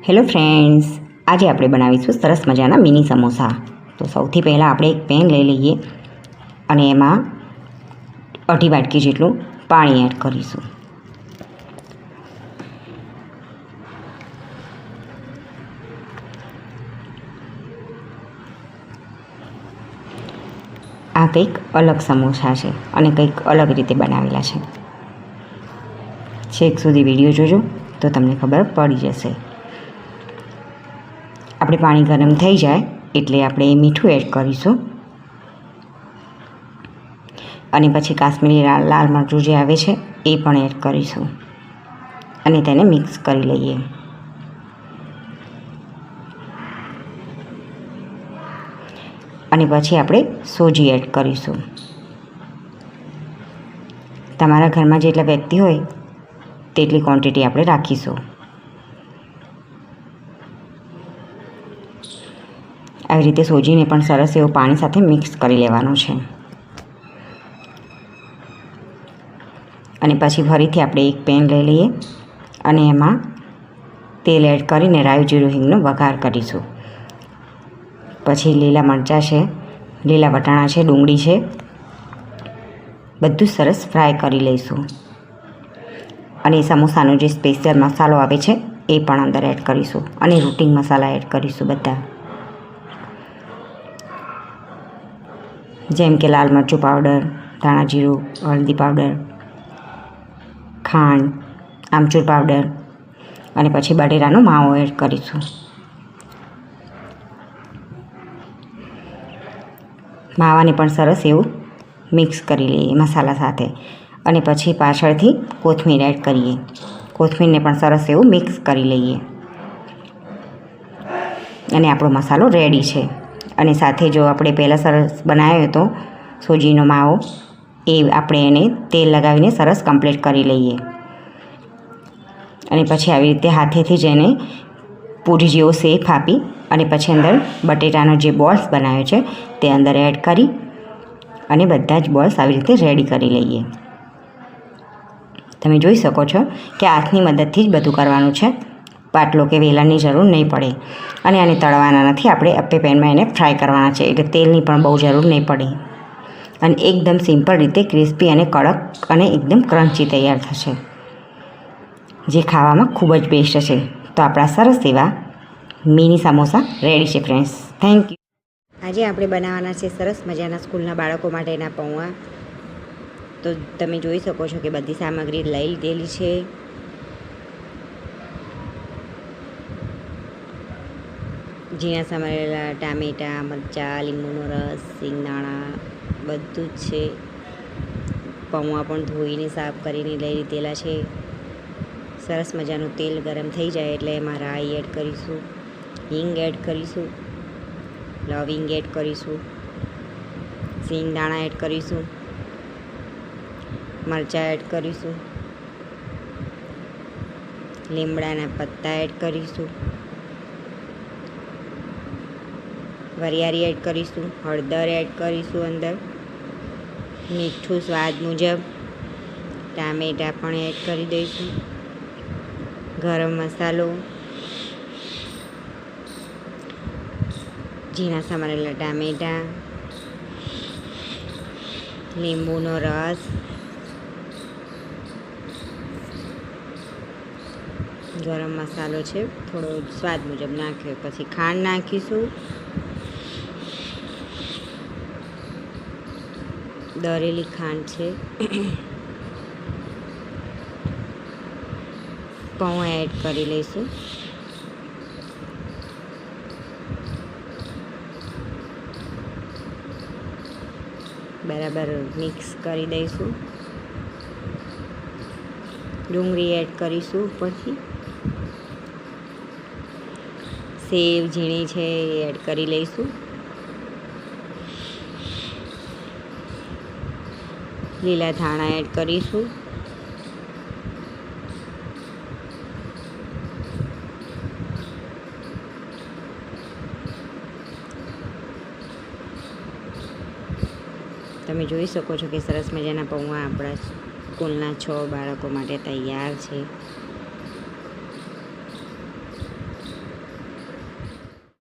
Hello friends, આજે આપણે બનાવીશું સરસ મજાના મિની સમોસા. તો સૌથી પહેલાં આપણે એક પેન લઈ લઈએ અને એમાં 2.5 વાટકી જેટલું પાણી એડ કરીશું. આ કંઈક અલગ સમોસા છે અને કંઈક અલગ રીતે બનાવેલા છે. છેક સુધી વિડીયો જોજો તો તમને ખબર પડી જશે. આપણે પાણી ગરમ થઈ જાય એટલે આપણે મીઠું એડ કરીશું અને પછી કાશ્મીરી લાલ મરચું જે આવે છે એ પણ એડ કરીશું અને તેને મિક્સ કરી લઈએ. અને પછી આપણે સોજી એડ કરીશું. તમારા ઘરમાં જેટલા વ્યક્તિ હોય તેટલી ક્વોન્ટિટી આપણે રાખીશું. આવી રીતે સોજીને પણ સરસ એવું પાણી સાથે મિક્સ કરી લેવાનું છે. અને પછી ફરીથી આપણે એક પેન લઈ લઈએ અને એમાં તેલ એડ કરીને રાઈ જીરું હિંગનો વઘાર કરીશું. પછી લીલા મરચાં છે, લીલા વટાણા છે, ડુંગળી છે, બધું સરસ ફ્રાય કરી લઈશું. અને સમોસાનો જે સ્પેશિયલ મસાલો આવે છે એ પણ અંદર એડ કરીશું અને રૂટિંગ મસાલા એડ કરીશું બધા, જેમ કે લાલ મરચું પાવડર, ધાણા જીરું, હળદી પાવડર, ખાંડ, આમચૂર પાવડર અને પછી બટેટાનો માવો એડ કરીશું. માવાને પણ સરસ એવું મિક્સ કરી લઈએ મસાલા સાથે અને પછી પાછળથી કોથમીર એડ કરીએ. કોથમીરને પણ સરસ એવું મિક્સ કરી લઈએ અને આપણો મસાલો રેડી છે. અને સાથે જો આપણે પહેલાં સરસ બનાવ્યો હતો સોજીનો માવો, એ આપણે એને તેલ લગાવીને સરસ કમ્પ્લીટ કરી લઈએ. અને પછી આવી રીતે હાથેથી જ એને પૂરી જેવો શેપ આપી અને પછી અંદર બટેટાનો જે બોલ્સ બનાવ્યો છે તે અંદર એડ કરી અને બધા જ બોલ્સ આવી રીતે રેડી કરી લઈએ. તમે જોઈ શકો છો કે હાથની મદદથી જ બધું કરવાનું છે. પાટલો કે વેલણની જરૂર નહીં પડે. અને આને તળવાના નથી, આપણે અપ્પે પેનમાં એને ફ્રાય કરવાના છે એટલે તેલની પણ બહુ જરૂર નહીં પડે. અને એકદમ સિમ્પલ રીતે ક્રિસ્પી અને કડક અને એકદમ ક્રન્ચી તૈયાર થશે, જે ખાવામાં ખૂબ જ બેસ્ટ છે. તો આપણા સરસ એવા મિની સમોસા રેડી છે ફ્રેન્ડ્સ. Thank you. આજે આપણે બનાવવાના છે સરસ મજાના સ્કૂલના બાળકો માટેના પૌવા. તો તમે જોઈ શકો છો કે બધી સામગ્રી લઈ લીધેલી છે. ઝીણા સમારેલા ટામેટાં, મરચાં, લીંબુનો રસ, સિંગદાણા બધું જ છે. પૌવા પણ ધોઈને સાફ કરીને લઈ લીધેલા છે. સરસ મજાનું તેલ ગરમ થઈ જાય એટલે એમાં રાઈ એડ કરીશું, હિંગ એડ કરીશું, લવિંગ એડ કરીશું, સિંગદાણા એડ કરીશું, મરચાં એડ કરીશું, લીમડાના પત્તા એડ કરીશું, વરિયાળી એડ કરીશું, હળદર એડ કરીશું અંદર, મીઠું સ્વાદ મુજબ, ટામેટાં પણ એડ કરી દઈશું, ગરમ મસાલો, ઝીણા સમારેલા ટામેટાં, લીંબુનો રસ, ગરમ મસાલો છે થોડો સ્વાદ મુજબ નાખ્યો, પછી ખાંડ નાખીશું, દળેલી ખાંડ છે, પૌવા એડ કરી લઈશું, બરાબર મિક્સ કરી દઈશું. ડુંગળી એડ કરીશું ઉપરથી, સેવ ઝીણી છે એ એડ કરી લઈશું, લીલા ધાણા એડ કરીશું, તમે જોઈ શકો છો કે સરસ મજાના પૌવા આપણા સ્કૂલના 6 બાળકો માટે તૈયાર છે.